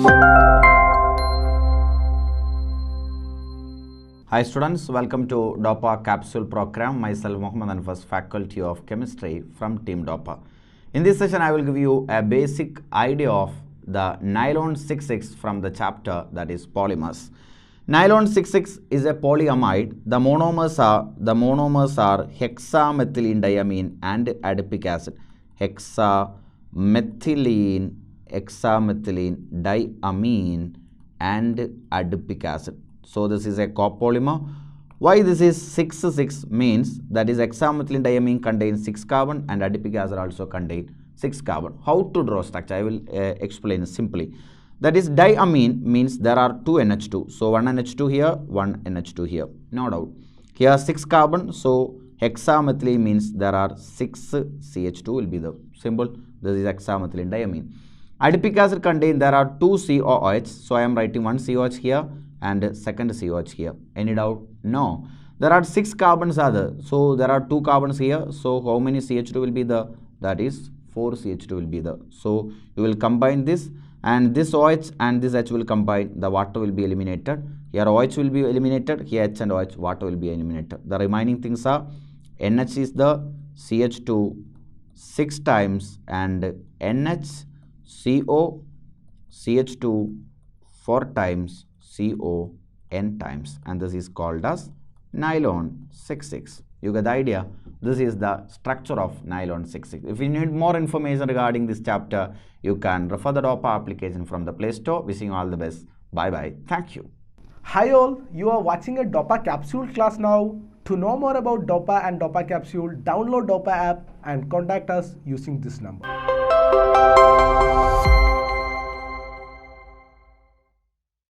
Hi students, welcome to DOPA Capsule program. Myself Mohammed Anfas, Faculty of Chemistry from Team DOPA. In this session, I will give you a basic idea of the nylon 6,6 from the chapter that is polymers. Nylon 6,6 is a polyamide. The monomers are hexamethylene and adipic acid. Hexamethylene diamine and adipic acid. So this is a copolymer. Why this is 6,6 means that is hexamethylene diamine contains 6 carbon and adipic acid also contain 6 carbon. How to draw structure? I will explain simply. That is diamine means there are 2 NH2. So 1 NH2 here, 1 NH2 here. No doubt. Here 6 carbon. So hexamethylene means there are 6 CH2 will be the symbol. This is hexamethylene diamine. Adipic acid contain there are 2 COOH. So I am writing 1 COH here and second COH here. Any doubt? No. There are 6 carbons are there. So there are 2 carbons here. So how many CH2 will be there? That is 4 CH2 will be there. So you will combine this and this OH and this H will combine. The water will be eliminated. Here OH will be eliminated. Here H and OH water will be eliminated. The remaining things are NH is the CH2 6 times and NH CO CH2 4 times CO n times, and this is called as nylon 6,6. You get the idea? This is the structure of nylon 6,6. If you need more information regarding this chapter, you can refer the DOPA application from the Play Store. Wishing you all the best. Bye bye. Thank you. Hi all, you are watching a DOPA Capsule class now. To know more about DOPA and DOPA Capsule, download DOPA app and contact us using this number.